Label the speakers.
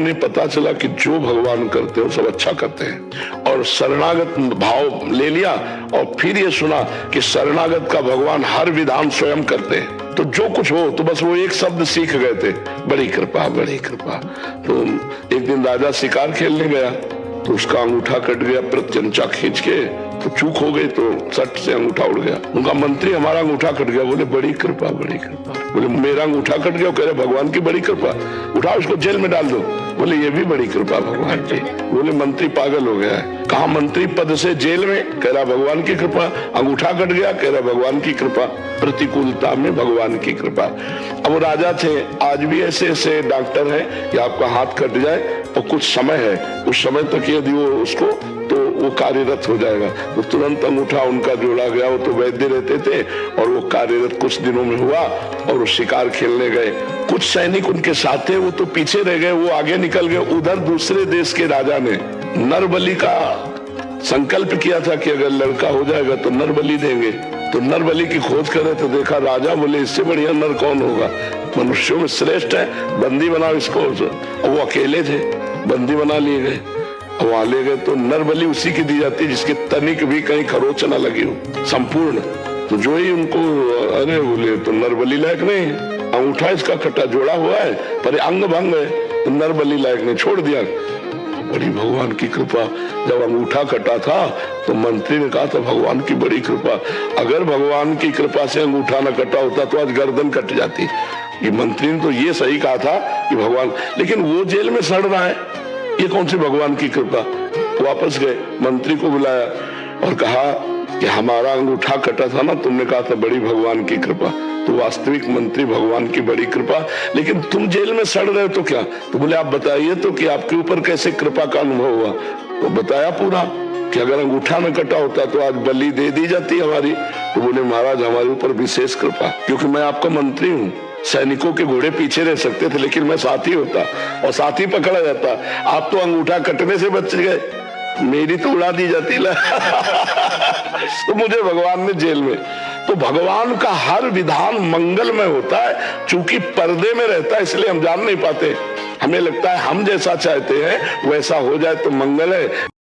Speaker 1: ने पता चला कि जो भगवान करते हैं सब अच्छा करते हैं, और शरणागत भाव ले लिया। और फिर ये सुना कि शरणागत का भगवान हर विधान स्वयं करते हैं, तो जो कुछ हो तो बस वो एक शब्द सीख गए थे, बड़ी कृपा बड़ी कृपा। तो एक दिन राजा शिकार खेलने गया तो उसका अंगूठा कट गया, प्रत्यंचा खींच के तो चूक हो गई, तो सट से अंगूठा उड़ गया। उनका मंत्री हमारा अंगूठा कट गया, बोले बड़ी कृपा बड़ी कृपा। बोले मेरा अंगूठा कट गया, कह रहे भगवान की बड़ी कृपा, उठाओ इसको जेल में डाल दो। बोले ये भी बड़ी कृपा भगवान की। बोले मंत्री पागल हो गया है, कहा मंत्री पद से जेल में, कह रहा भगवान की कृपा। अंगूठा कट गया, कह रहा भगवान की कृपा। प्रतिकूलता में भगवान की कृपा। अब वो राजा थे, आज भी ऐसे ऐसे डॉक्टर है कि आपका हाथ कट जाए और कुछ समय है, उस समय तक यदि वो उसको तो वो कार्यरत हो जाएगा, तो तुरंत अंगूठा उनका जोड़ा गया। वो तो वैद्य रहते थे और वो कार्यरत कुछ दिनों में हुआ और वो शिकार खेलने गए। कुछ सैनिक उनके साथ थे, वो तो पीछे रह गए, वो आगे निकल गए। उधर दूसरे देश के राजा ने नरबलि का संकल्प किया था कि अगर लड़का हो जाएगा तो नरबलि देंगे। तो नरबलि की खोज करे तो देखा राजा बोले इससे बढ़िया नर कौन होगा, मनुष्यों में श्रेष्ठ है, बंदी बनाओ इसको। और वो अकेले थे, बंदी बना लिए गए। वहां ले गए तो नरबलि उसी की दी जाती है जिसकी तनिक भी कहीं खरोच न लगी हो, संपूर्ण। तो जो ही उनको अरे बोले तो नरबलि लायक नहीं, अंगूठा इसका कटा जोड़ा हुआ है पर अंग भंग है, तो नरबलि लायक नहीं, छोड़ दिया। बड़ी भगवान की कृपा। जब अंगूठा कटा था तो मंत्री ने कहा था भगवान की बड़ी कृपा, अगर भगवान की कृपा से अंगूठा न कटा होता तो आज गर्दन कट जाती। ये मंत्री ने तो ये सही कहा था कि भगवान, लेकिन वो जेल में सड़ रहा है, ये कौन सी भगवान की कृपा। वापस गए, मंत्री को बुलाया और कहा कि हमारा अंगूठा कटा था ना, तुमने कहा था बड़ी भगवान की कृपा। तो वास्तविक मंत्री भगवान की बड़ी कृपा, लेकिन तुम जेल में सड़ रहे हो तो क्या। तो बोले आप बताइए तो कि आपके ऊपर कैसे कृपा का अनुभव हुआ। तो बताया पूरा कि अगर अंगूठा न कटा होता तो आज बलि दे दी जाती हमारी। तो बोले महाराज हमारे ऊपर विशेष कृपा, क्योंकि मैं आपका मंत्री हूँ, सैनिकों के घोड़े पीछे रह सकते थे लेकिन मैं साथी होता और साथी पकड़ा जाता। आप तो अंगूठा कटने से बच गए, मेरी तो उड़ा दी जाती ला। तो मुझे भगवान ने जेल में। तो भगवान का हर विधान मंगलमय होता है, चूंकि पर्दे में रहता है इसलिए हम जान नहीं पाते। हमें लगता है हम जैसा चाहते हैं वैसा हो जाए तो मंगल है।